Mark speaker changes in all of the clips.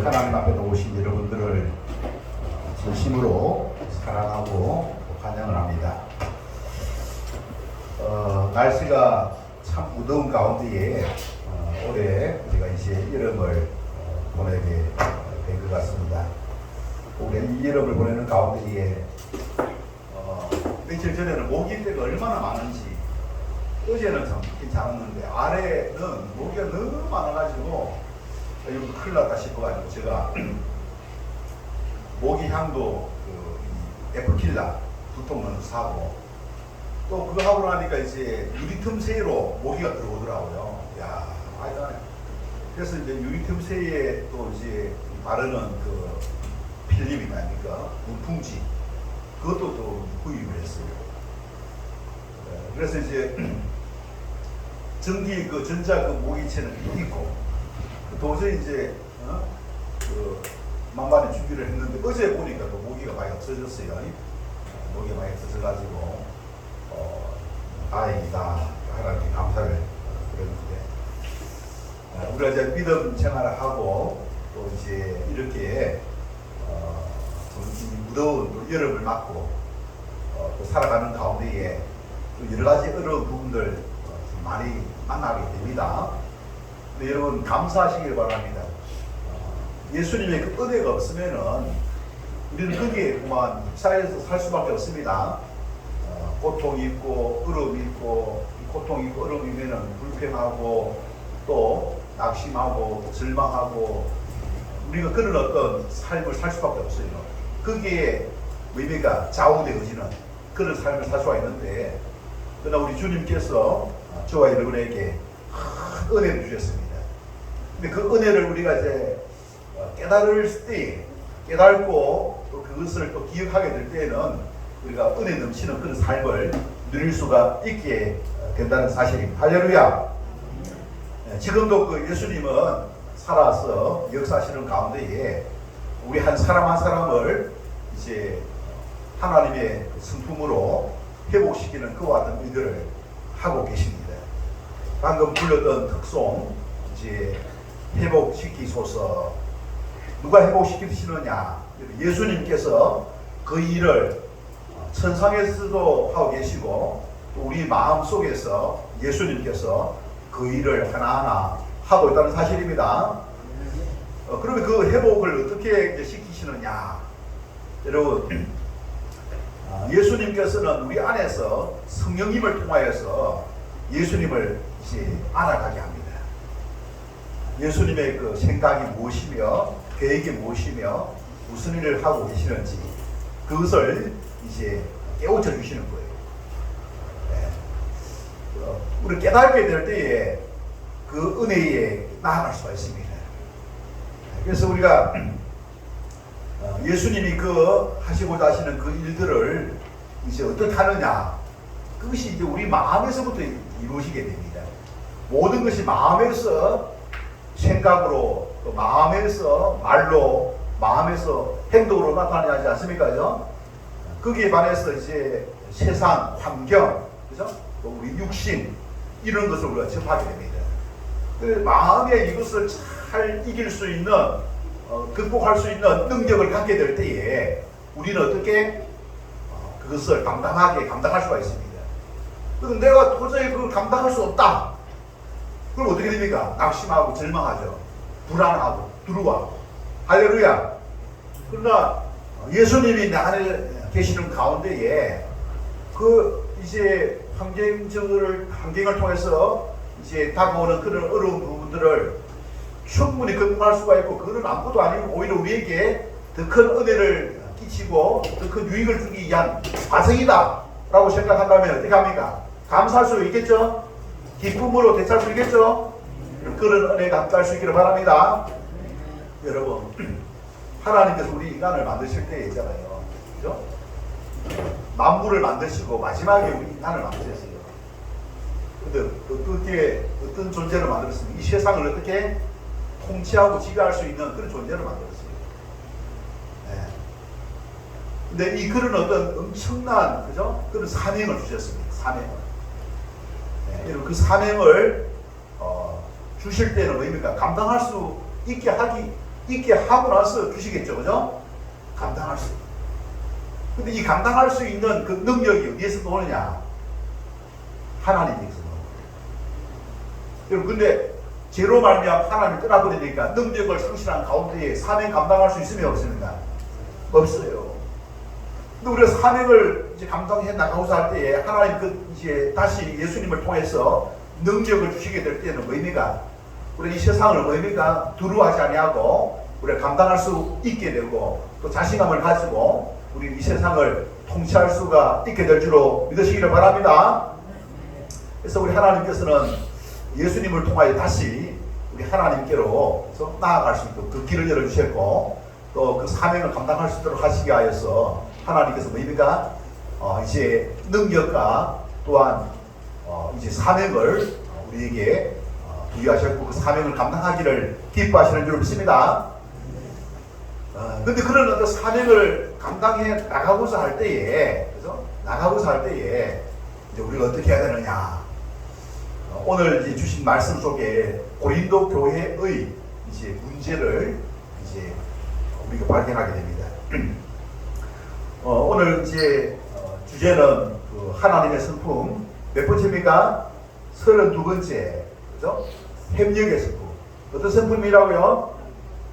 Speaker 1: 우리 하나님 앞에 오신 여러분들을 진심으로 사랑하고 환영을 합니다. 날씨가 참 무더운 가운데에 올해 우리가 이제 여름을 보내게 된 것 같습니다. 올해 이 여름을 보내는 가운데에 며칠 전에는 모기 때가 얼마나 많은지, 어제는 참 괜찮았는데 아래는 모기가 너무 많아가지고 이거 큰일 났다 싶어가지고 제가 모기 향도 에프킬라 두 통을 사고, 또 그거 하고 나니까 이제 유리 틈새로 모기가 들어오더라고요. 야, 아이다네. 그래서 이제 유리 틈새에 또 이제 바르는 그 필름이 아닙니까? 문풍지. 그것도 또 구입을 했어요. 그래서 이제 전기 그 전자 그 모기채는 있고, 도저히 이제 만반의 준비를 했는데 어제 보니까 또 모기가 많이 없어졌어요. 모기가 많이 없어져가지고 다행이다, 하나님께 감사를 그랬는데, 우리가 이제 믿음 생활을 하고 또 이제 이렇게 좀 무더운 또 여름을 맞고 또 살아가는 가운데에 또 여러 가지 어려운 부분들 좀 많이 만나게 됩니다. 근데 여러분 감사하시길 바랍니다. 예수님의 그 은혜가 없으면은 우리는 거기에 그만 사회에서 살 수밖에 없습니다. 고통이 있고 어려움이 있고, 고통이 있고 어려움이면은 불평하고 또 낙심하고 또 절망하고, 우리가 그런 어떤 삶을 살 수밖에 없어요. 거기에 의미가 좌우되어지는 그런 삶을 살 수가 있는데, 그러나 우리 주님께서 저와 여러분에게 큰 은혜를 주셨습니다. 근데 그 은혜를 우리가 이제 깨달을 때, 깨닫고 또 그것을 또 기억하게 될 때에는 우리가 은혜 넘치는 그런 삶을 누릴 수가 있게 된다는 사실입니다. 할렐루야. 지금도 그 예수님은 살아서 역사하시는 가운데에 우리 한 사람 한 사람을 이제 하나님의 성품으로 회복시키는 그와 같은 일들을 하고 계십니다. 방금 불렀던 특송, 이제 회복시키소서. 누가 회복시키시느냐? 예수님께서 그 일을 천상에서도 하고 계시고, 또 우리 마음 속에서 예수님께서 그 일을 하나하나 하고 있다는 사실입니다. 그러면 그 회복을 어떻게 이제 시키시느냐? 여러분, 예수님께서는 우리 안에서 성령님을 통하여서 예수님을 이제 알아가게 합니다. 예수님의 그 생각이 무엇이며 계획이 무엇이며 무슨 일을 하고 계시는지 그것을 이제 깨우쳐 주시는 거예요. 우리 깨닫게 될 때에 그 은혜에 나아갈 수가 있습니다. 그래서 우리가 예수님이 그 하시고자 하시는 그 일들을 이제 어떻게 하느냐, 그것이 이제 우리 마음에서부터 이루어지게 됩니다. 모든 것이 마음에서 생각으로, 또 마음에서 말로, 마음에서 행동으로 나타나지 않습니까? 그죠? 거기에 반해서 이제 세상, 환경, 그죠? 또 우리 육신, 이런 것을 우리가 접하게 됩니다. 마음에 이것을 잘 이길 수 있는, 극복할 수 있는 능력을 갖게 될 때에 우리는 어떻게 그것을 감당할 수가 있습니다. 그런데 내가 도저히 그걸 감당할 수 없다. 그럼 어떻게 됩니까? 낙심하고 절망하죠. 불안하고 두려워하고. 할렐루야. 그러나 예수님이 내 안에 계시는 가운데에 그 이제 환경을 통해서 이제 다가오는 그런 어려운 부분들을 충분히 극복할 수가 있고, 그거는 아무것도 아니고 오히려 우리에게 더 큰 은혜를 끼치고 더 큰 유익을 주기 위한 과정이다 라고 생각한다면 어떻게 합니까? 감사할 수 있겠죠? 기쁨으로 대처할 수 있겠죠? 그런 은혜가 함께할 수 있기를 바랍니다. 여러분, 하나님께서 우리 인간을 만드실 때 있잖아요, 그죠? 만물을 만드시고 마지막에 우리 인간을 만드셨어요. 근데 어떤 존재를 만들었습니까? 이 세상을 어떻게 통치하고 지배할 수 있는 그런 존재를 만들었어요. 근데 이 그런 어떤 엄청난, 그죠? 그런 사명을 주셨습니다. 사명을. 여러분, 그 사명을 주실 때는 뭡니까? 감당할 수 있게 하기 있게 하고 나서 주시겠죠. 그죠? 감당할 수. 근데 이 감당할 수 있는 그 능력이 어디에서 오느냐? 하나님께서. 여러분, 근데 죄로 말미암아 하나님을 떠나버리니까 능력을 상실한 가운데에 사명 감당할 수 있으면 없습니까? 없어요. 근데 우리가 사명을 이제 감당해 나가고자 할 때에 하나님 이제 다시 예수님을 통해서 능력을 주시게 될 때는 뭐입니까? 우리 이 세상을 뭐입니까? 두려워하지 아니하고 우리가 감당할 수 있게 되고 또 자신감을 가지고 우리 이 세상을 통치할 수가 있게 될 줄로 믿으시기를 바랍니다. 그래서 우리 하나님께서는 예수님을 통하여 다시 우리 하나님께로 나아갈 수 있도록 그 길을 열어주셨고 또 그 사명을 감당할 수 있도록 하시게 하여서 하나님께서 뭐입니까? 이제 능력과 또한 이제 사명을 우리에게 부여하셨고 그 사명을 감당하기를 기뻐하시는 줄 믿습니다. 근데 그런 어떤 사명을 감당해 나가고자 할 때에, 그죠? 나가고자 할 때에 이제 우리가 어떻게 해야 되느냐? 오늘 이제 주신 말씀 속에 고린도 교회의 이제 문제를 이제 우리가 발견하게 됩니다. 오늘 이제 주제는 그 하나님의 성품 몇 번째입니까? 32번째, 그죠? 협력의 성품. 어떤 성품이라고요?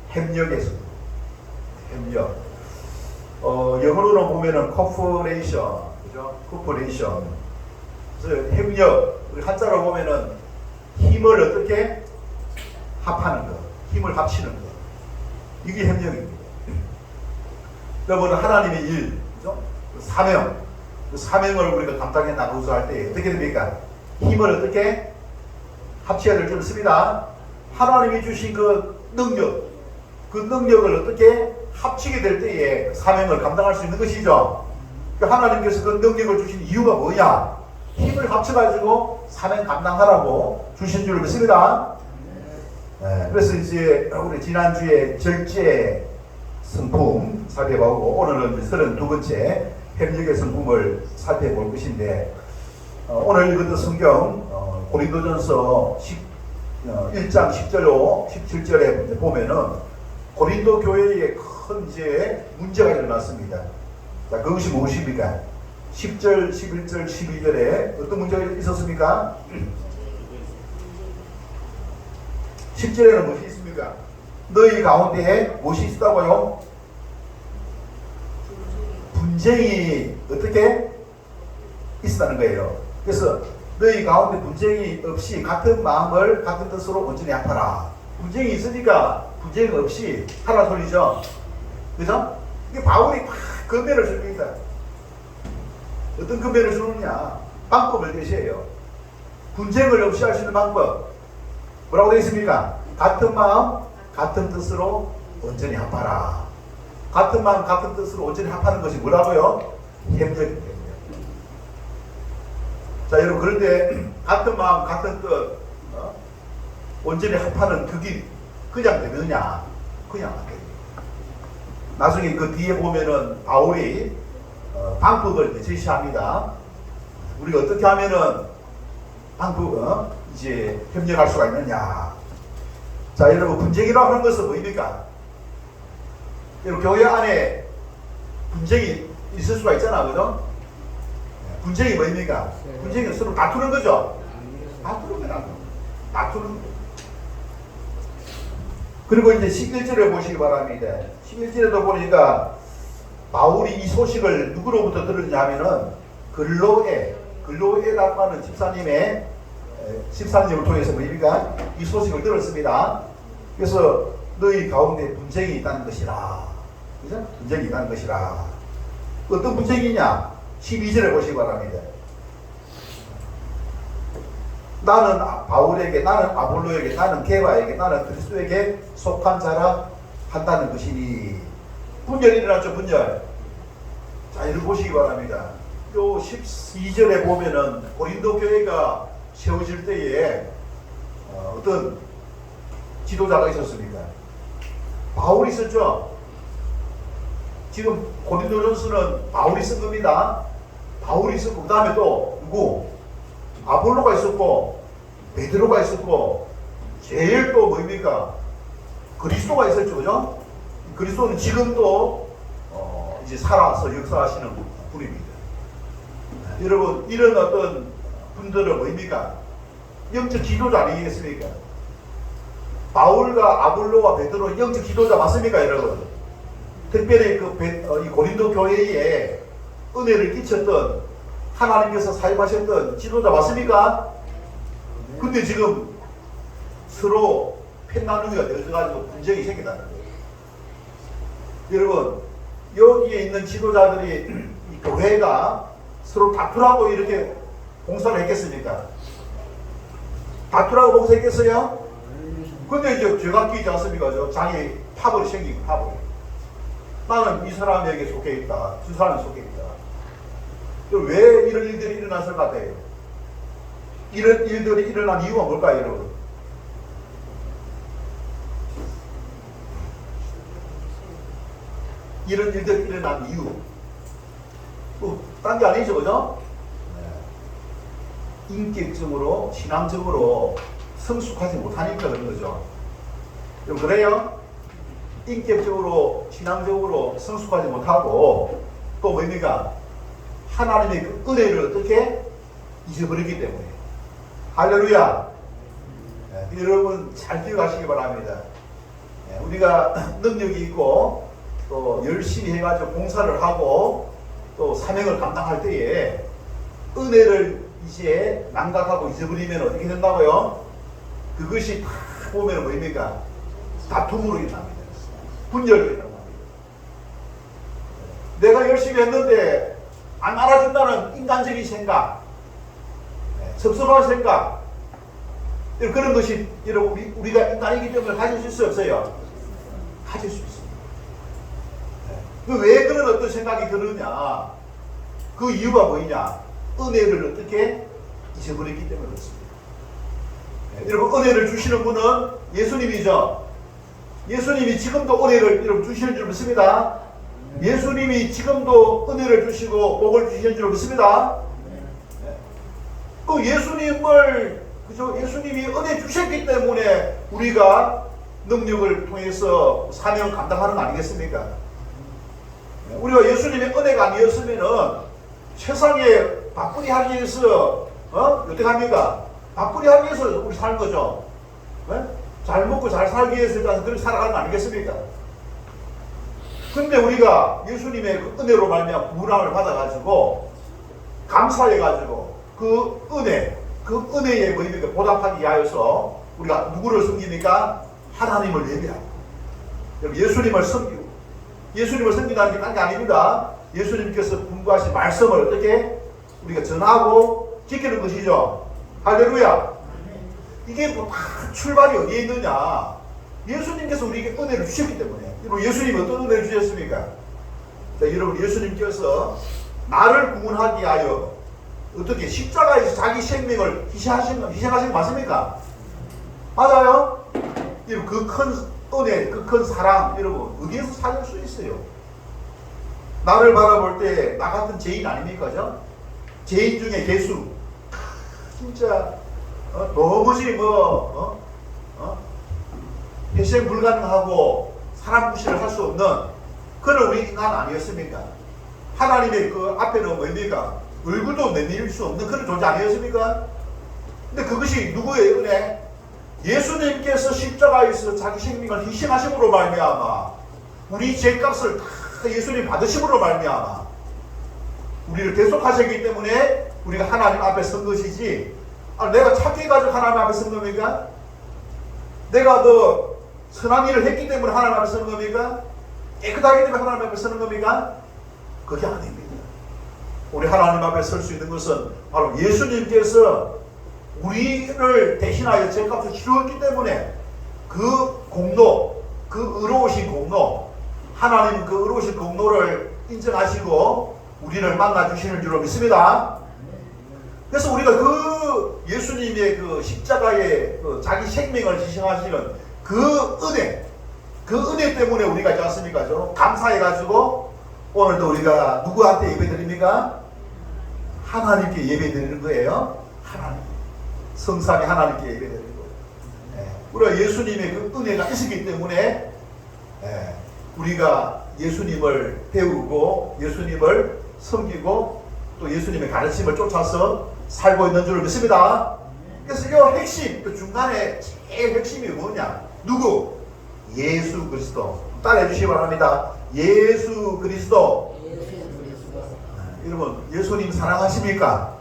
Speaker 1: 협력의 성품. 협력. 영어로는 보면은 corporation, 그죠? corporation. 그래서 협력, 우리 한자로 보면은 힘을 어떻게 합하는 것, 힘을 합치는 것. 이게 협력입니다. 여러분, 하나님의 일, 그죠? 그 사명, 그 사명을 우리가 감당해 나가고자 할 때 어떻게 됩니까? 힘을 어떻게 합쳐야 될 줄 믿습니다. 하나님이 주신 그 능력, 그 능력을 어떻게 합치게 될 때에 사명을 감당할 수 있는 것이죠. 하나님께서 그 능력을 주신 이유가 뭐냐? 힘을 합쳐가지고 사명 감당하라고 주신 줄 믿습니다. 네, 그래서 이제 우리 지난주에 절제 성품 살펴보고 오늘은 32번째 협력의 성품을 살펴볼 것인데 오늘 읽은 성경 고린도전서 1장 10절로 17절에 보면은 고린도 교회에 큰 이제 문제가 일어났습니다. 자, 그것이 무엇입니까? 10절, 11절, 12절에 어떤 문제가 있었습니까? 10절에는 무엇이 있습니까? 너희 가운데에 무엇이 있다고요? 분쟁이 어떻게 있었다는 거예요. 그래서 너희 가운데 분쟁이 없이 같은 마음을 같은 뜻으로 온전히 합하라. 분쟁이 있으니까 분쟁 없이 하라 소리죠. 그죠? 이게 바울이 막 건면을 줍니다. 어떤 건면을 주느냐? 방법을 제시해요. 분쟁을 없이 할 수 있는 방법. 뭐라고 되어 있습니까? 같은 마음, 같은 뜻으로 온전히 합하라. 같은 마음, 같은 뜻으로 온전히 합하는 것이 뭐라고요? 협력입니다. 자, 여러분, 그런데 같은 마음, 같은 뜻, 온전히 합하는 그게 그냥 되느냐? 그냥 안 됩니다. 나중에 그 뒤에 보면은 바울이 방법을 제시합니다. 우리가 어떻게 하면은 이제 협력할 수가 있느냐? 자, 여러분, 분쟁이라고 하는 것은 뭐입니까? 여러분, 교회 안에 분쟁이 있을 수가 있잖아, 그죠? 분쟁이 뭐입니까? 분쟁이 서로 다투는 거죠? 다투는 거라고. 다투는 거. 그리고 이제 11절에 보시기 바랍니다. 11절에도 보니까 바울이 이 소식을 누구로부터 들었냐 하면은 글로에라고 하는 집사님을 통해서 뭐입니까? 이 소식을 들었습니다. 그래서 너희 가운데 분쟁이 있다는 것이라. 그죠? 분쟁이 있다는 것이라. 어떤 분쟁이냐? 12절에 보시기 바랍니다. 나는 바울에게, 나는 아볼로에게, 나는 게바에게, 나는 그리스도에게 속한 자라 한다는 것이니. 분열이 일어났죠, 분열. 자, 이를 보시기 바랍니다. 요 12절에 보면은 고린도 교회가 세워질 때에 어떤 지도자가 있었습니다. 바울이 있었죠. 지금 고린도전서는 바울이 쓴 겁니다. 바울이 있었고 그 다음에 또 누구? 아볼로가 있었고 베드로가 있었고 제일 또 뭐입니까? 그리스도가 있었죠, 그죠? 그리스도는 지금도 이제 살아서 역사하시는 분입니다. 여러분, 이런 어떤 분들은 뭐입니까? 영적 지도자 아니겠습니까? 바울과 아볼로와 베드로는 영적 지도자 맞습니까, 여러분? 특별히 이 고린도 교회에 은혜를 끼쳤던 하나님께서 사용하셨던 지도자 맞습니까? 근데 지금 서로 편 나누기가 되어가지고 분쟁이 생긴다는 거예요. 여러분, 여기에 있는 지도자들이 이 교회가 서로 다투라고 이렇게 봉사를 했겠습니까? 다투라고 봉사했겠어요? 근데 이제 죄가 끼지 않습니까? 자기 파벌이 생기고 파벌이. 나는 이 사람에게 속해 있다. 두 사람에 속해 있다. 왜 이런 일들이 일어났을 것 같아요? 이런 일들이 일어난 이유가 뭘까요, 여러분? 이런 일들이 일어난 이유. 딴 게 아니죠, 그죠? 인격적으로, 신앙적으로 성숙하지 못하니까 그런 거죠. 그래요? 인격적으로, 신앙적으로 성숙하지 못하고, 또 뭡니까? 하나님의 그 은혜를 어떻게 잊어버리기 때문에. 할렐루야! 여러분 잘 기억하시기 바랍니다. 우리가 능력이 있고, 또 열심히 해가지고 봉사를 하고, 또 사명을 감당할 때에 은혜를 이제 망각하고 잊어버리면 어떻게 된다고요? 그것이 다 보면 뭐입니까? 다툼으로 일어납니다. 분열로 일어납니다. 내가 열심히 했는데 안 알아준다는 인간적인 생각, 섭섭한 생각, 그런 것이 여러분 우리가 인간이기 때문에 가질 수 없어요. 가질 수 있습니다. 왜 그런 어떤 생각이 드느냐? 그 이유가 뭐냐? 은혜를 어떻게 잊어버렸기 때문에 그렇습니다. 여러분, 은혜를 주시는 분은 예수님이죠. 예수님이 지금도 은혜를 여러분 주시는 줄 믿습니다. 예수님이 지금도 은혜를 주시고 복을 주시는 줄 믿습니다. 그 예수님을, 그죠? 예수님이 은혜 주셨기 때문에 우리가 능력을 통해서 사명 감당하는 거 아니겠습니까? 우리가 예수님의 은혜가 아니었으면은 세상에 바쁘리 하기 위해서, 어떻게 합니까? 바쁘리 하기 위해서 우리 사는 거죠. 잘 먹고 잘 살기 위해서 그렇게 살아가는 거 아니겠습니까? 근데 우리가 예수님의 그 은혜로 말미암아 구원을 받아가지고, 감사해가지고, 그 은혜에 뭐입니까? 보답하기 위하여서 우리가 누구를 섬깁니까? 하나님을 예배하고, 예수님을 섬기고, 예수님을 섬긴다는 게 딴 게 아닙니다. 예수님께서 분부하신 말씀을 어떻게 우리가 전하고 지키는 것이죠. 할렐루야. 이게 뭐 다 출발이 어디에 있느냐? 예수님께서 우리에게 은혜를 주셨기 때문에. 여러분, 예수님이 어떤 은혜를 주셨습니까? 자, 여러분, 예수님께서 나를 구원하기 위하여 어떻게 십자가에서 자기 생명을 희생하신 거 맞습니까? 맞아요? 여러분, 그 큰 은혜, 그 큰 사랑, 여러분 어디에서 찾을 수 있어요? 나를 바라볼 때 나 같은 죄인 아닙니까? 죄인 중에 괴수. 진짜 도무지 회생 불가능하고 사람 무시를 할 수 없는 그런 우리 인간 아니었습니까? 하나님의 그 앞에는 뭡니까? 얼굴도 내밀 수 없는 그런 존재 아니었습니까? 근데 그것이 누구의 은혜? 예수님께서 십자가에서 자기 생명을 희생하심으로 말미암아 우리 죄값을 다 예수님 받으심으로 말미암아 우리를 대속하셨기 때문에 우리가 하나님 앞에 선 것이지, 내가 착해가지고 하나님 앞에 선 겁니까? 내가 뭐 선한 일을 했기 때문에 하나님 앞에 서는 겁니까? 깨끗하기 때문에 하나님 앞에 서는 겁니까? 그게 아닙니다. 우리 하나님 앞에 설 수 있는 것은 바로 예수님께서 우리를 대신하여 죄값을 치루었기 때문에 그 공로, 그 의로우신 공로, 하나님 그 의로우신 공로를 인정하시고 우리를 만나주시는 줄로 믿습니다. 그래서 우리가 그 예수님의 그 십자가에 그 자기 생명을 희생하시는 그 은혜 때문에 우리가 있지 않습니까? 감사해가지고 오늘도 우리가 누구한테 예배드립니까? 하나님께 예배드리는 거예요. 하나님. 성삼위 하나님께 예배드리고. 우리가 예수님의 그 은혜가 있었기 때문에 우리가 예수님을 배우고 예수님을 섬기고 또 예수님의 가르침을 쫓아서 살고 있는 줄 믿습니다. 그래서 이 핵심, 그 중간에 제일 핵심이 뭐냐? 누구? 예수 그리스도. 따라해 주시기 바랍니다. 예수 그리스도. 여러분, 예수님 사랑하십니까?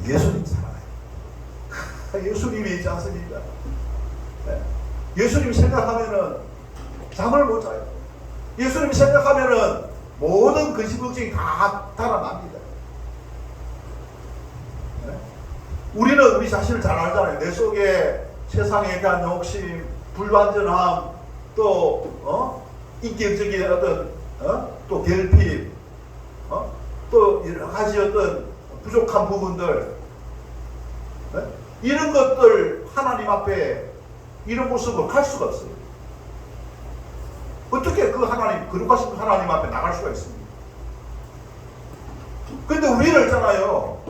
Speaker 1: 예수님 사랑해요. 예수님이 있지 않습니까? 예수님 생각하면은 잠을 못 자요. 예수님 생각하면은 모든 근심 걱정이 다 달아납니다. 우리는 우리 자신을 잘 알잖아요. 내 속에 세상에 대한 욕심, 불완전함, 또 인격적인 어떤 또 결핍, 또 여러 가지 어떤 부족한 부분들, 이런 것들 하나님 앞에 이런 모습으로 갈 수가 없어요. 어떻게 그 하나님, 거룩하신 하나님 앞에 나갈 수가 있습니까? 근데 우리를 있잖아요.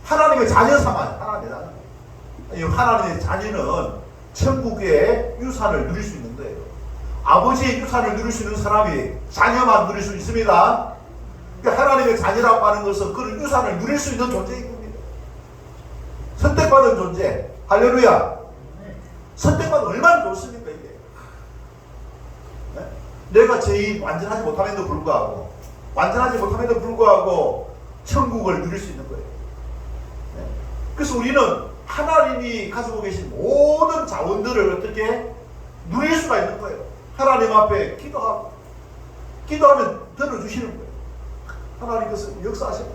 Speaker 1: 하나님의 자녀 삼아요. 하나님의 자녀는 천국의 유산을 누릴 수 있는 거예요. 아버지의 유산을 누릴 수 있는 사람이 자녀만 누릴 수 있습니다. 그러니까 하나님의 자녀라고 하는 것은 그런 유산을 누릴 수 있는 존재인 겁니다. 선택받은 존재. 할렐루야. 선택받은 얼마나 좋습니까 이게. 내가 죄인 완전하지 못함에도 불구하고 천국을 누릴 수 있는 거예요. 그래서 우리는 하나님이 가지고 계신 모든 자원들을 어떻게 누릴 수가 있는 거예요. 하나님 앞에 기도하면 들어주시는 거예요. 하나님께서 역사하시는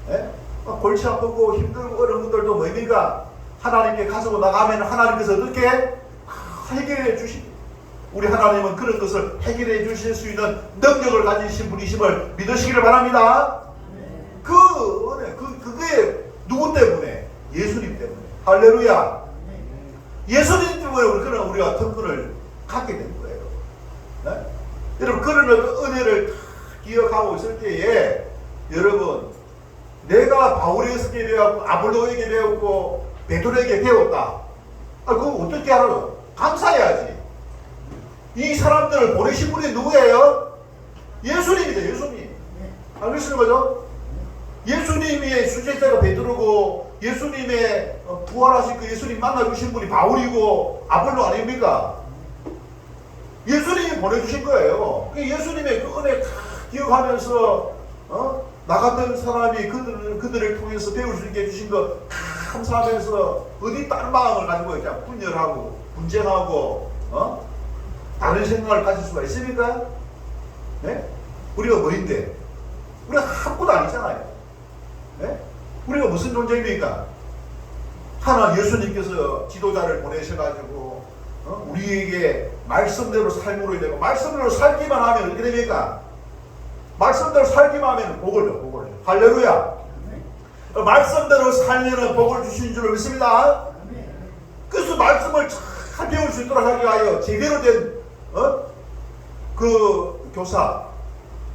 Speaker 1: 거예요. 골치 아프고 힘들고 어려운 분들도 뭡니까? 하나님께 가지고 나가면 하나님께서 어떻게 해결해 주십니다. 우리 하나님은 그런 것을 해결해 주실 수 있는 능력을 가지신 분이심을 믿으시기를 바랍니다. 그게 누구 때문에? 예수님 때문에. 할렐루야. 예수님 때문에 우리가 특권을 갖게 된 거예요. 네? 여러분, 그런 어떤 은혜를 기억하고 있을 때에 여러분, 내가 바울에게 배웠고 아볼로에게 배웠고 베드로에게 배웠다. 그거 어떻게 알아요? 감사해야지. 이 사람들을 보내신 분이 누구예요? 예수님이죠. 예수님. 알겠습니까? 거죠? 예수님의 수제자가 베드로고 예수님의 부활하신 그 예수님 만나주신 분이 바울이고 아볼로 아닙니까? 예수님이 보내주신 거예요. 예수님의 그 은혜 다 기억하면서 나 같은 사람이 그들을 통해서 배울 수 있게 해주신 거 감사하면서 어디 딴 마음을 가지고 그냥 분열하고 분쟁하고 다른 생각을 가질 수가 있습니까? 네? 우리가 뭐인데? 우리가 아무것도 아니잖아요. 네? 우리가 무슨 존재입니까? 하나 예수님께서 지도자를 보내셔가지고 우리에게 말씀대로 삶으로 되고 말씀대로 살기만 하면 어떻게 됩니까? 말씀대로 살기만 하면 복을 줘. 할렐루야. 말씀대로 살면은 복을 주신 줄을 믿습니다. 그래서 말씀을 잘 배울 수 있도록 하기 위하여 제대로 된 그 교사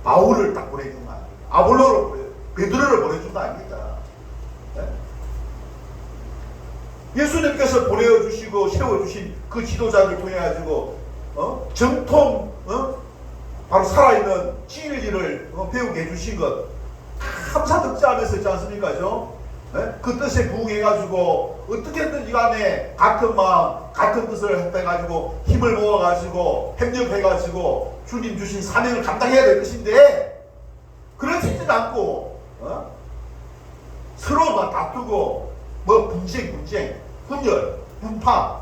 Speaker 1: 바울을 딱 보내준 거 아닙니까? 아볼로를 베드로를 보내준 거 아닙니까? 네? 예수님께서 보내주시고 세워주신 그 지도자를 통해 가지고 정통 바로 살아있는 진리를 배우게 해주신 것 감사득자하면서 있지 않습니까? 네? 그 뜻에 부응해가지고 어떻게든 이 안에 같은 마음 같은 뜻을 해가지고 힘을 모아가지고 협력해가지고 주님 주신 사명을 감당해야 될 것인데 그렇지는 않고 서로가 다투고 뭐 분쟁 분열 분파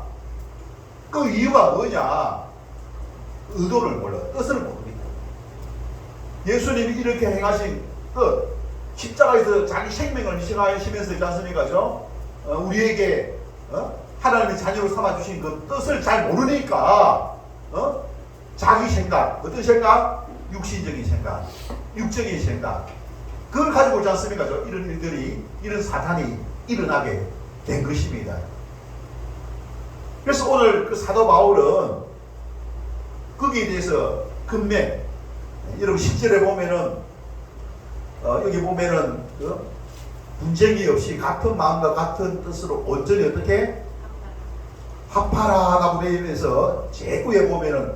Speaker 1: 그 이유가 뭐냐? 의도를 몰라. 뜻을 모릅니다. 예수님이 이렇게 행하신 뜻 십자가에서 자기 생명을 희생하시면서 있지 않습니까? 우리에게 하나님의 자녀로 삼아주신 그 뜻을 잘 모르니까 자기 생각, 어떤 생각? 육신적인 생각, 육적인 생각 그걸 가지고 있지 않습니까? 이런 일들이, 이런 사탄이 일어나게 된 것입니다. 그래서 오늘 그 사도 바울은 거기에 대해서 근맥, 여러분 10절에 보면은 여기 보면은 분쟁이 없이 같은 마음과 같은 뜻으로 온전히 어떻게 합하라라고 되어 있면서 제9에 보면은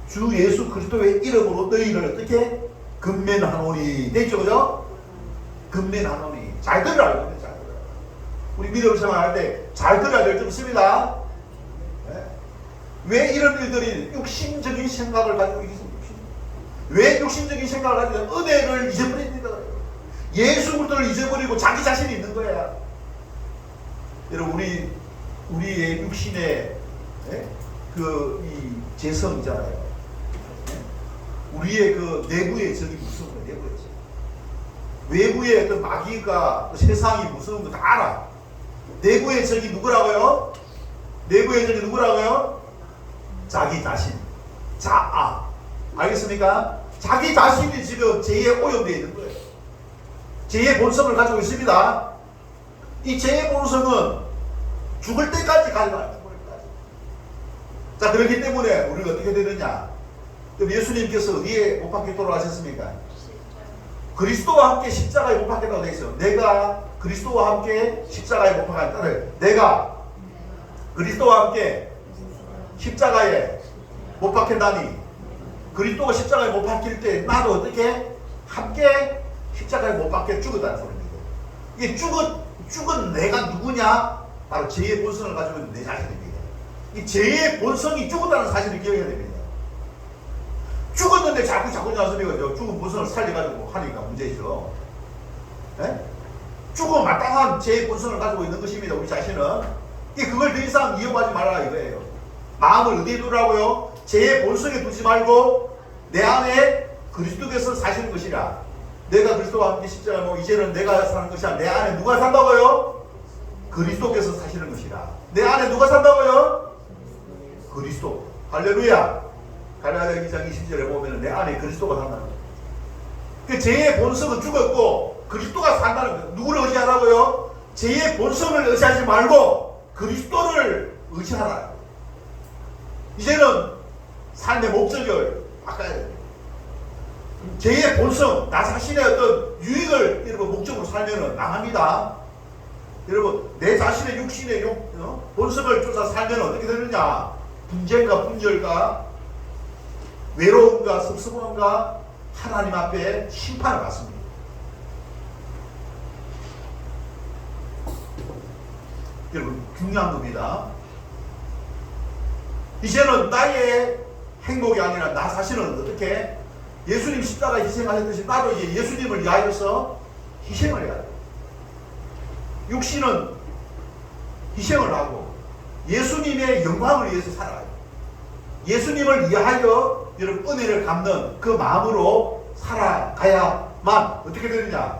Speaker 1: 주 예수 그리스도의 이름으로 너희를 어떻게 근면하노니 됐죠, 그죠? 근면하노니. 잘 들으라. 잘 들으라. 우리 믿음 생활할 때 잘 들어야 될 점 있습니다. 네. 왜 이런 일들이 육신적인 생각을 가지고 있습니까? 왜 육신적인 생각을 가지고 은혜를 잊어버립니다. 예수 그리스도를 잊어버리고 자기 자신이 있는 거야. 여러분 우리의 육신의 이 재성이잖아요. 우리의 그 내부의 적이 무서운 거야. 내부의 적. 외부의 어떤 마귀가 세상이 무서운 거 다 알아. 내부의 적이 누구라고요? 내부의 적이 누구라고요? 자기 자신, 자아. 알겠습니까? 자기 자신이 지금 죄에 오염되어 있는 거예요. 죄의 본성을 가지고 있습니다. 이 죄의 본성은 죽을 때까지 가져가요. 죽을 때까지. 자, 그렇기 때문에 우리가 어떻게 되느냐? 예수님께서 어디에 못 박혀 돌아가셨습니까? 그리스도와 함께 십자가에 못 박혔다고 되어 있어요. 내가 그리스도와 함께 십자가에 못 박혔다. 내가 그리스도와 함께 십자가에 못 박혔다니, 그리스도가 십자가에 못 박힐 때 나도 어떻게 함께 십자가에 못 박혀 죽었다는 소리입니다. 이게 죽은 내가 누구냐? 바로 죄의 본성을 가지고 있는 내 자신입니다. 이 죄의 본성이 죽었다는 사실을 기억해야 됩니다. 죽었는데 자꾸 나서니까 죽은 본성을 살려가지고 하니까 문제죠. 네? 죽어 마땅한 죄의 본성을 가지고 있는 것입니다. 우리 자신은. 그걸 더 이상 이용하지 말아라 이거예요. 마음을 어디에 두라고요? 죄의 본성에 두지 말고 내 안에 그리스도께서 사시는 것이라. 내가 그리스도와 함께 십자가에 뭐 이제는 내가 사는 것이 아니라 내 안에 누가 산다고요? 그리스도께서 사시는 것이라. 내 안에 누가 산다고요? 그리스도. 할렐루야. 갈라디아 2장 20절에 보면 내 안에 그리스도가 산다는 거예요. 그 죄의 본성은 죽었고 그리스도가 산다는 거예요. 누구를 의지하라고요? 죄의 본성을 의지하지 말고 그리스도를 의지하라. 이제는 삶의 목적을 바꿔야 돼요. 죄의 본성, 나 자신의 어떤 유익을 여러분 목적으로 살면은 망합니다. 여러분 내 자신의 육신의 본성을 쫓아 살면 어떻게 되느냐? 분쟁과 분절과 외로움과 섭섭함과 하나님 앞에 심판을 받습니다. 여러분 중요한 겁니다. 이제는 나의 행복이 아니라 나 자신은 어떻게 예수님 십자가에 희생하셨듯이 나도 이제 예수님을 위하여서 희생을 해야 돼요. 육신은 희생을 하고 예수님의 영광을 위해서 살아가요. 예수님을 위하여 여러분 은혜를 갚는 그 마음으로 살아가야만 어떻게 되느냐?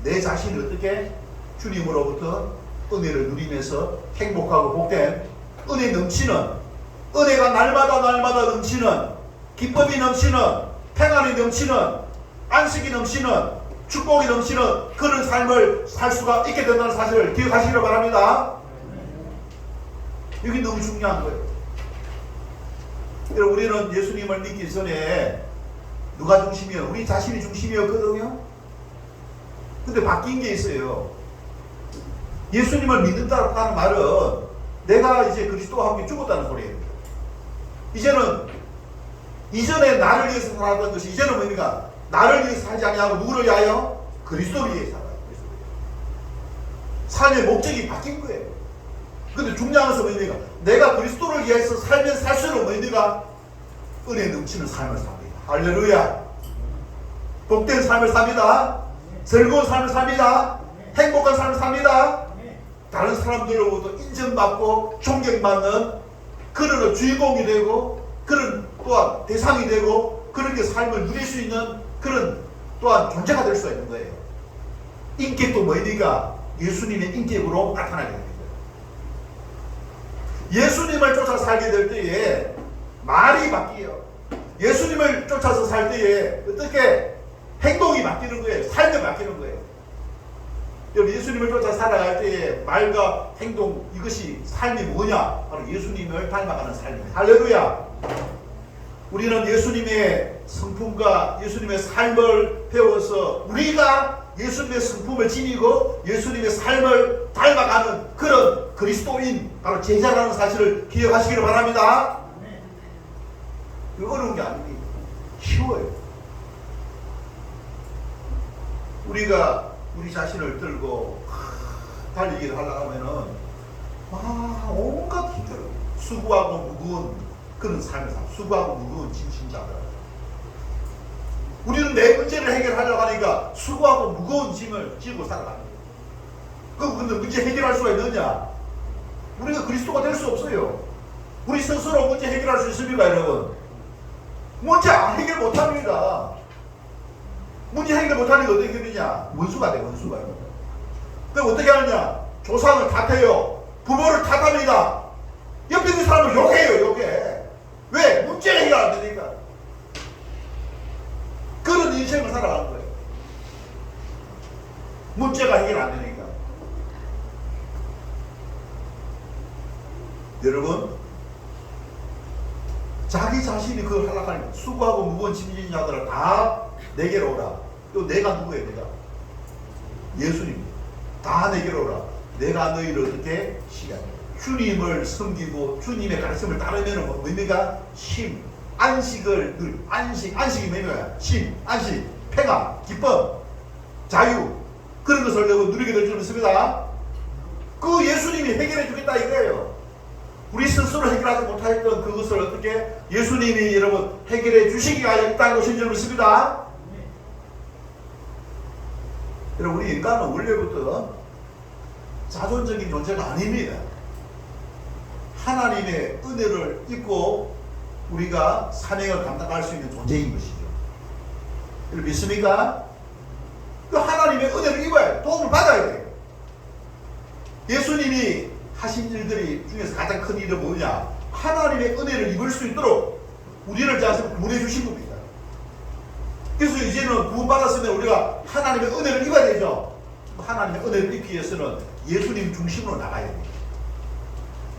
Speaker 1: 내 자신이 어떻게 주님으로부터 은혜를 누리면서 행복하고 복된 은혜 넘치는, 은혜가 날마다 넘치는, 기쁨이 넘치는, 평안이 넘치는, 안식이 넘치는, 축복이 넘치는 그런 삶을 살 수가 있게 된다는 사실을 기억하시기를 바랍니다. 이게 너무 중요한 거예요. 여러분 우리는 예수님을 믿기 전에 누가 중심이에요? 우리 자신이 중심이었거든요. 근데 바뀐 게 있어요. 예수님을 믿는다는 말은 내가 이제 그리스도와 함께 죽었다는 소리예요. 이제는 이전에 나를 위해서 살았던 것이 이제는 뭡니까? 나를 위해서 살지 아니하고 누구를 위하여? 그리스도를 위해서 살아요. 삶의 목적이 바뀐 거예요. 근데 중요한 것은 뭡니까? 내가 그리스도를 위해서 살면 살수록 뭡니까? 은혜 넘치는 삶을 삽니다. 할렐루야. 복된 삶을 삽니다. 즐거운 삶을 삽니다. 행복한 삶을 삽니다. 다른 사람들로부터 인정받고 존경받는 그런 주인공이 되고 그런 또한 대상이 되고 그렇게 삶을 누릴 수 있는 그런 또한 존재가 될 수가 있는 거예요. 인격도 뭡니까? 예수님의 인격으로 나타나게 됩니다. 예수님을 쫓아 살게 될 때에 말이 바뀌어요. 예수님을 쫓아서 살 때에 어떻게 행동이 바뀌는 거예요. 삶이 바뀌는 거예요. 예수님을 쫓아 살아갈 때에 말과 행동 이것이 삶이 뭐냐? 바로 예수님을 닮아가는 삶입니다. 할렐루야. 우리는 예수님의 성품과 예수님의 삶을 배워서 우리가 예수님의 성품을 지니고 예수님의 삶을 닮아가는 그런 그리스도인, 바로 제자라는 사실을 기억하시기를 바랍니다. 그 어려운 게 아닙니다. 쉬워요. 우리가 우리 자신을 들고 달리기를 하려고 하면은 온갖 힘들어. 수고하고 무거운 그런 삶을 살. 수고하고 무거운 짐승자들. 우리는 내 문제를 해결하려고 하니까 수고하고 무거운 짐을 지고 살아가는 거예요. 근데 문제 해결할 수가 있느냐? 우리가 그리스도가 될 수 없어요. 우리 스스로 문제 해결할 수 있습니까, 여러분? 문제 해결 못합니다. 문제 해결 못하니까 어떻게 되느냐? 원수가 돼, 원수가. 그럼 어떻게 하느냐? 조상을 탓해요. 부모를 탓합니다. 옆에 있는 사람을 욕해요, 욕해. 왜? 문제가 해결 안 되니까. 그런 인생을 살아가는 거예요. 문제가 해결 안 되니까. 여러분, 자기 자신이 그걸 하려고 하니까 수고하고 무거운 짐진 자들을 다 내게로 오라. 또 내가 누구예요? 내가 예수님. 다 내게로 오라. 내가 너희를 어떻게 시간 주님을 섬기고 주님의 가르침을 따르면 뭡니까? 쉼, 안식을 늘 안식이 뭡니까? 쉼, 안식, 평안, 기쁨, 자유, 그런 것을 누리게 될 줄 믿습니다. 그 예수님이 해결해 주겠다 이거예요. 우리 스스로 해결하지 못했던 그것을 어떻게 예수님이 여러분 해결해 주시기가 있다는 것인 줄 믿습니다. 여러분, 우리 인간은 원래부터 자존적인 존재가 아닙니다. 하나님의 은혜를 입고 우리가 사명을 감당할 수 있는 존재인 것이죠. 여러분 믿습니까? 그 하나님의 은혜를 입어야 도움을 받아야 돼요. 예수님이 하신 일들이 중에서 가장 큰 일은 뭐냐? 하나님의 은혜를 입을 수 있도록 우리를 구원해 주신 겁니다. 그래서 이제는 구원받았으면 우리가 하나님의 은혜를 입어야 되죠. 하나님의 은혜를 입기 위해서는 예수님 중심으로 나가야 됩니다.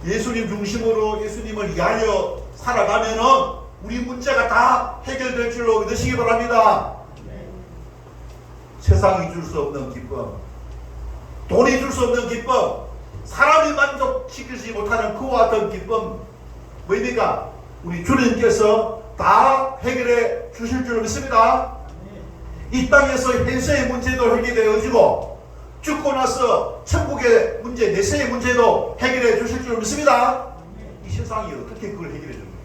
Speaker 1: 예수님 중심으로 예수님을 위하여 살아가면은 우리 문제가 다 해결될 줄로 믿으시기 바랍니다. 세상이 줄 수 없는 기쁨, 돈이 줄 수 없는 기쁨, 사람이 만족시키지 못하는 그와 같은 기쁨, 뭐입니까? 우리 주님께서 다 해결해 주실 줄 믿습니다. 이 땅에서 현세의 문제도 해결되어지고 죽고 나서 천국의 문제, 내세의 문제도 해결해 주실 줄 믿습니다. 이 세상이 어떻게 그걸 해결해 줍니까?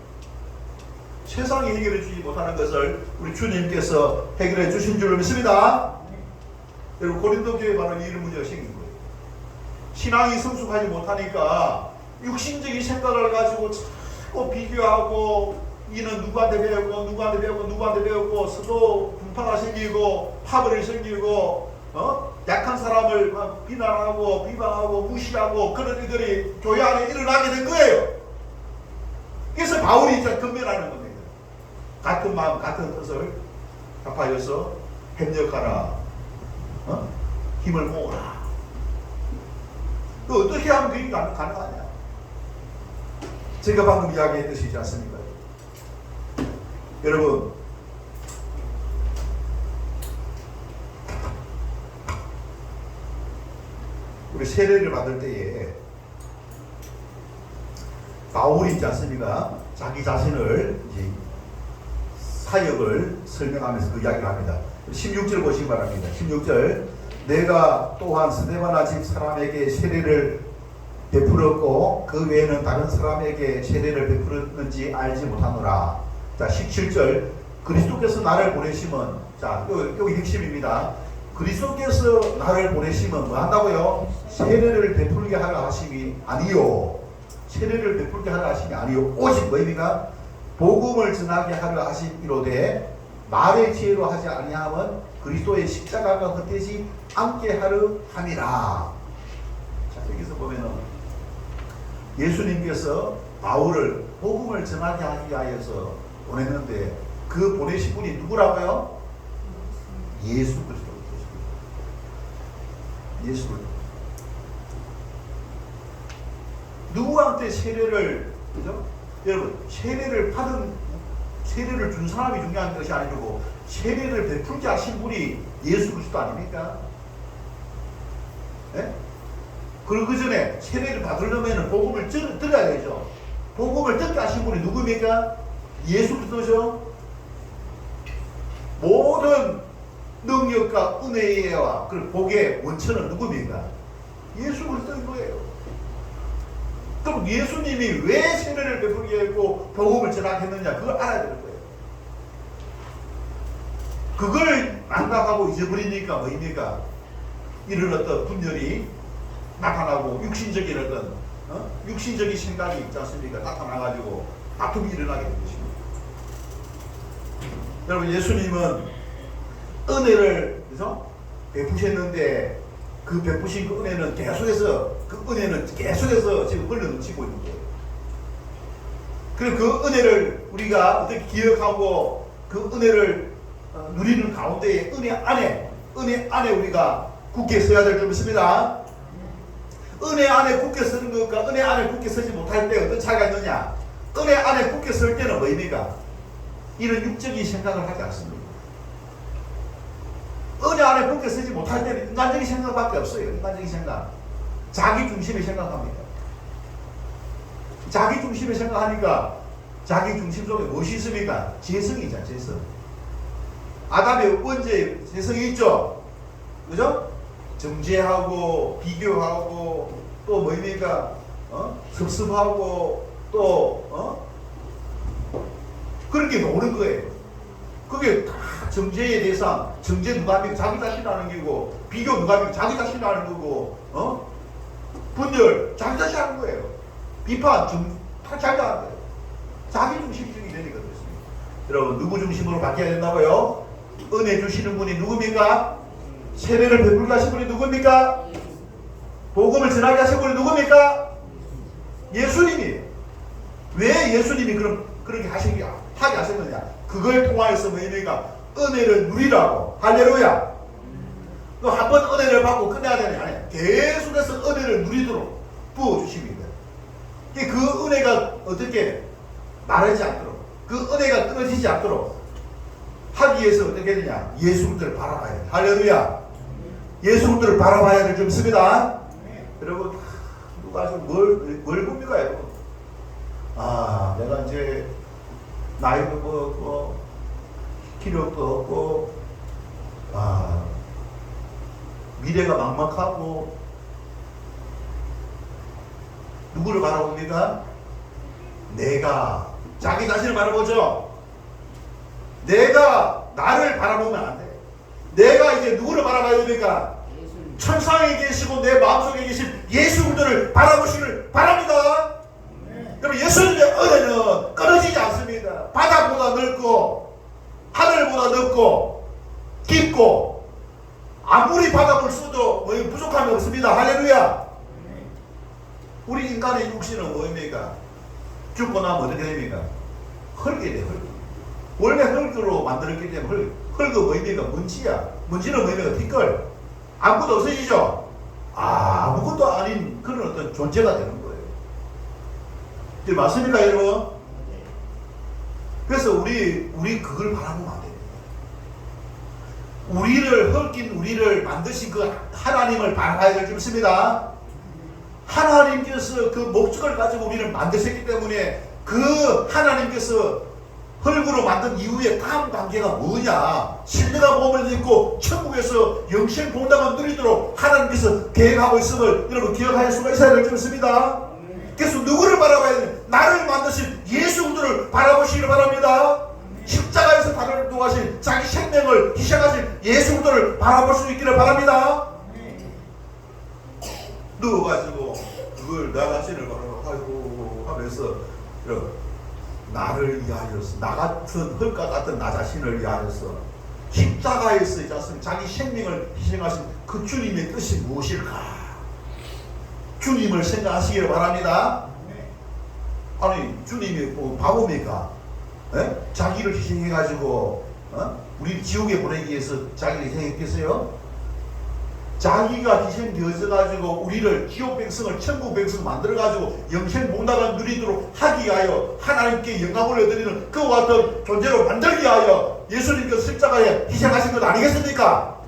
Speaker 1: 세상이 해결해 주지 못하는 것을 우리 주님께서 해결해 주신 줄 믿습니다. 여러분, 고린도 교회에 바로 이런 문제가 생긴 거예요. 신앙이 성숙하지 못하니까 육신적인 생각을 가지고 자꾸 비교하고, 이는 누구한테 배우고 누구한테 배우고 누구한테 배우고 서로 분파가 생기고 파벌이 생기고 약한 사람을 비난하고 비방하고 무시하고 그런 일들이 교회 안에 일어나게 된 거예요. 그래서 바울이 이제 건면하는 겁니다. 같은 마음 같은 뜻을 합하여서 협력하라. 힘을 모으라. 그 어떻게 하면 그게 가능하냐? 제가 방금 이야기했듯이 않습니까? 여러분, 우리 세례를 받을 때에 바울이 있지 않습니까? 자기 자신을 이제 사역을 설명하면서 그 이야기를 합니다. 16절 보시기 바랍니다. 16절, 내가 또한 스데바나 집 사람에게 세례를 베풀었고 그 외에는 다른 사람에게 세례를 베풀었는지 알지 못하노라. 자, 17절, 그리스도께서 나를 보내시면, 자, 여기 핵심입니다. 그리스도께서 나를 보내시면 뭐 한다고요? 세례를 베풀게 하라 하심이 아니요. 세례를 베풀게 하라 하심이 아니요. 오직 뭐입니까? 복음을 전하게 하려 하심이로되 말의 지혜로 하지 아니하면 그리스도의 십자가가 헛되지 않게 하려 함이라. 자, 여기서 보면은 예수님께서 바울을 복음을 전하게 하기 위하여서 보냈는데 그 보내신 분이 누구라고요? 예수 그리스도. 예수 그리스도. 누구한테 세례를, 그죠? 여러분, 세례를 준 사람이 중요한 것이 아니고 세례를 베풀게 하신 분이 예수 그리스도 아닙니까? 네? 그 전에 세례를 받으려면 복음을 들어야 되죠. 복음을 듣게 하신 분이 누굽니까? 예수 그리스도죠. 모든 능력과 은혜와 그 복의 원천은 누굽니까? 예수 그리스도인 거예요. 그럼 예수님이 왜 세례를 베풀게 했고 복음을 전하겠느냐, 그걸 알아야 되는 거예요. 그걸 망각하고 잊어버리니까 뭐입니까? 이런 어떤 분열이 나타나고 육신적인 어떤 육신적인 생각이 있지 않습니까? 나타나가지고 다툼이 일어나게 된 것입니다. 여러분, 예수님은 은혜를 그래서 베푸셨는데 그 베푸신 그 은혜는 계속해서 지금 흘러넘치고 있는 거예요. 그리고 그 은혜를 우리가 어떻게 기억하고 그 은혜를 누리는 가운데에 은혜 안에 우리가 굳게 서야 될 줄 믿습니다. 은혜 안에 굳게 서는 것과 은혜 안에 굳게 서지 못할 때 어떤 차이가 있느냐? 은혜 안에 굳게 설 때는 뭐입니까? 이런 육적인 생각을 하지 않습니다. 은혜 안에 굳게 서지 못할 때는 인간적인 생각밖에 없어요. 인간적인 생각. 자기 중심의 생각합니다. 자기 중심의 생각하니까 자기 중심 속에 무엇이 있습니까? 재성이잖아요. 재성. 아담의 원죄 재성이 있죠. 그죠? 정죄하고 비교하고 또 뭐입니까? 섭섭하고 또 그런 게 나오는 거예요. 그게 다 정죄의 대상. 정죄 누가 합니까? 자기 자신 하는 거고, 비교 누가 합니까? 자기 자신 하는 거고, 분열 자기 자신 하는 거예요. 비판 다 자기 하는 거예요. 자기 중심적이 되니까 그렇습니다. 여러분, 누구 중심으로 바뀌어야 된다고요? 은혜 주시는 분이 누굽니까? 세례를 베풀게 하신 분이 누굽니까? 복음을 전하게 하신 분이 누굽니까? 예수님이에요. 왜 예수님이 그렇게 하게 하셨느냐? 그걸 통하여서 뭐입니까? 은혜를 누리라고. 할렐루야. 또 한 번 은혜를 받고 끝내야 되는 게 아니에요. 계속해서 은혜를 누리도록 부어주십니다. 그 은혜가 어떻게 마르지 않도록, 그 은혜가 끊어지지 않도록 하기 위해서 어떻게 되냐? 예수 그리스도를 바라봐야 돼. 할렐루야. 예수 그리스도를 바라봐야 될 줄 믿습니다. 여러분, 누가 지금 뭘 봅니까, 여러분? 내가 이제 나이도 먹었고 기력도 없고 미래가 막막하고 누구를 바라봅니까? 내가 자기 자신을 바라보죠. 내가 나를 바라보면 안 돼. 내가 이제 누구를 바라봐야 됩니까? 천상에 계시고 내 마음속에 계신 예수 그리스도를 바라보시길 바랍니다. 그럼 예수님의 은혜는 끊어지지 않습니다. 바다보다 넓고 하늘보다 넓고 깊고 아무리 바다물 써도 부족함이 없습니다. 할렐루야. 우리 인간의 육신은 뭐입니까? 죽고 나면 어떻게 됩니까? 흙이 돼요. 흙. 원래 흙으로 만들었기 때문에 흙은 뭐입니까? 먼지야. 먼지는 뭐입니까? 티끌. 아무것도 없어지죠? 아무것도 아닌 그런 어떤 존재가 되는 거예요. 이제 맞습니까, 여러분? 그래서 우리 그걸 바라보면 안 됩니다. 우리를 헐긴 우리를 만드신 그 하나님을 바라봐야 될 줄 믿습니다. 하나님께서 그 목적을 가지고 우리를 만드셨기 때문에 그 하나님께서 흙으로 만든 이후에 다음 단계가 뭐냐? 신뢰가 몸을 입고 천국에서 영생 본당을 누리도록 하나님께서 계획하고 있음을 여러분 기억할 수가 있어야 될 줄 믿습니다. 그래서 누구를 바라봐야 되냐? 나를 만드신 예수 그리스도를 바라보시기를 바랍니다. 십자가에서 나를 도와신 자기 생명을 희생하신 예수 그리스도를 바라볼 수 있기를 바랍니다. 누워가지고 그걸 나 자신을 바라보고 하면서 나를 위하여서 나 같은 흙과 같은 나 자신을 위하여서 십자가에서 자기 생명을 희생하신 그 주님의 뜻이 무엇일까? 주님을 생각하시기를 바랍니다. 아니 주님이 뭐 바보입니까? 자기를 희생해가지고 우리 지옥에 보내기 위해서 자기를 희생했겠어요? 자기가 희생되어져가지고 우리를 지옥 백성을 천국 백성 만들어가지고 영생 복락을 누리도록 하기 위하여 하나님께 영광을 올려드리는 그와 같은 존재로 만들기 위하여 예수님께서 십자가에 희생하신 것 아니겠습니까?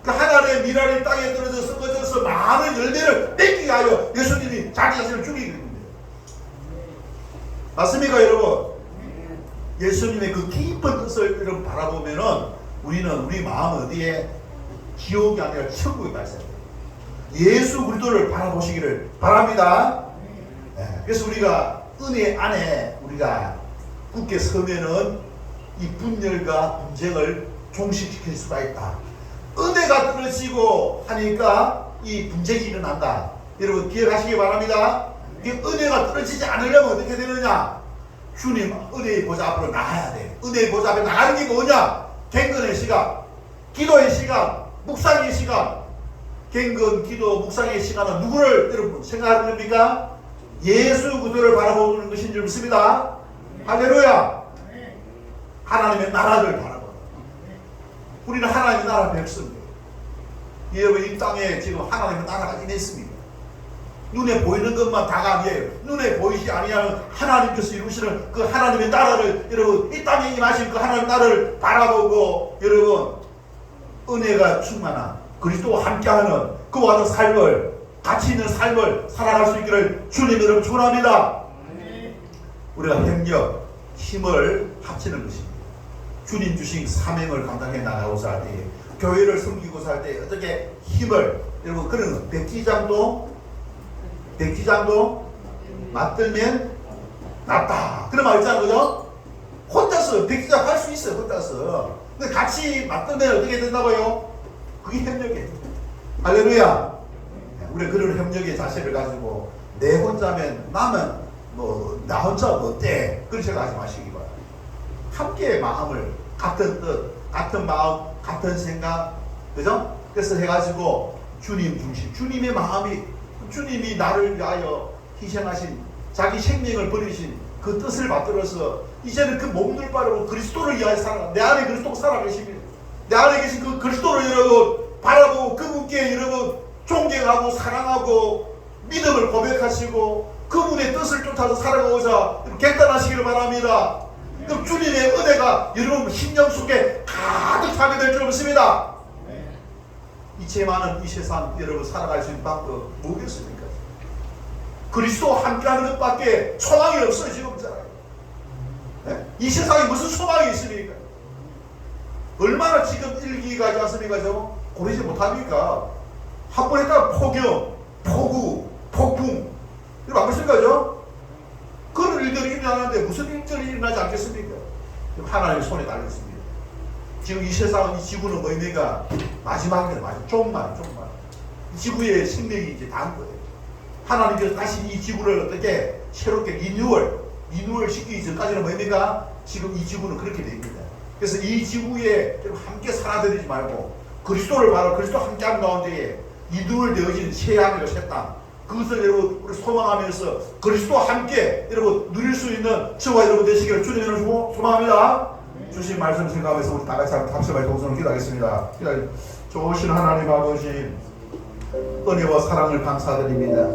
Speaker 1: 그 하나님의 미랄이 땅에 떨어져서 꺼져서 많은 열매를 맺게 하여 예수님이 자기 자신을 죽이게 됩니다. 맞습니까 여러분? 예수님의 그 깊은 뜻을 여러분 바라보면은 우리는 우리 마음 어디에 지옥이 아니라 천국에 갈 수 있습니다. 예수 그리스도를 바라보시기를 바랍니다. 그래서 우리가 은혜 안에 우리가 굳게 서면은 이 분열과 분쟁을 종식시킬 수가 있다. 은혜가 떨어지고 하니까 이 분쟁이 일어난다. 여러분 기억하시기 바랍니다. 이 은혜가 떨어지지 않으려면 어떻게 되느냐? 주님 은혜의 보좌 앞으로 나가야 돼. 은혜의 보좌 앞에 나가는 게 뭐냐? 갱근의 시간, 기도의 시간, 묵상의 시간. 갱근, 기도, 묵상의 시간은 누구를 여러분 생각하는 겁니까? 예수 그리스도를 바라보는 것인 줄 믿습니다. 할렐루야. 하나님의 나라를 바라보는. 우리는 하나님의 나라 백성이에요. 여러분 이 땅에 지금 하나님의 나라가 임했습니다. 눈에 보이는 것만 다가 아니에요. 눈에 보이지 아니하는 하나님께서 이루시는 그 하나님의 나라를 여러분 이 땅에 임하신 그 하나님의 나라를 바라보고 여러분 은혜가 충만한 그리스도와 함께하는 그와 같은 삶을 가치 있는 삶을 살아갈 수 있기를 주님 여러분 축원합니다. 우리가 협력, 힘을 합치는 것입니다. 주님 주신 사명을 감당해 나가고자 할 때, 교회를 섬기고자 할 때 어떻게 힘을 여러분 그런 백지장도 맞들면 낫다 그런 말 있잖아요. 그죠? 혼자서 백지장 할 수 있어요. 혼자서. 근데 같이 맞들면 어떻게 된다고요? 그게 협력이에요. 할렐루야. 우리 그런 협력의 자세를 가지고 내 혼자면 나면 뭐 나 혼자 어때? 그런 생각하지 마시기 바랍니다. 함께 마음을 같은 뜻, 같은 마음, 같은 생각, 그죠? 그래서 해가지고 주님 중심, 주님의 마음이 주님이 나를 위하여 희생하신 자기 생명을 버리신 그 뜻을 받들어서 이제는 그 몸둘 바로 그리스도를 위하여 살아가. 내 안에 그리스도가 살아계십니다. 내 안에 계신 그 그리스도를 여러분 바라보고 그분께 여러분 존경하고 사랑하고 믿음을 고백하시고 그분의 뜻을 쫓아서 살아가고자 결단하시기를 바랍니다. 그럼 주님의 은혜가 여러분 심령 속에 가득 차게 될 줄 믿습니다. 이체 많은 이 세상 여러분 살아갈 수 있는 방법 뭐겠습니까? 그리스도와 함께하는 것밖에 소망이 없어요. 지금 네? 이 세상에 무슨 소망이 있습니까? 얼마나 지금 일기가 있지 않습니까? 저 고르지 못합니까? 한 번 했다가 폭염, 폭우, 폭풍 이거 안 그렇습니까? 저? 그런 일들이 일어나는데 무슨 일들이 일어나지 않겠습니까? 하나님의 손에 달렸습니다. 지금 이 세상은 이 지구는 뭐입니까? 마지막이에요. 조금만. 이 지구의 생명이 이제 다한 거예요. 하나님께서 다시 이 지구를 어떻게 새롭게 리뉴얼 시키기 전까지는 뭐입니까? 지금 이 지구는 그렇게 됩니다. 그래서 이 지구에 함께 살아들이지 말고 그리스도를 바로 그리스도 함께하는 가운데에 이두를 되어진 새 하늘과 새 땅 그것을 여러분 우리 소망하면서 그리스도와 함께 여러분 누릴 수 있는 저와 여러분 되시기를 주님으로 소망합니다. 주신 말씀 생각하면서 우리 다같이 합심하여 동성을 기도하겠습니다. 좋으신 하나님 아버지 은혜와 사랑을 감사드립니다.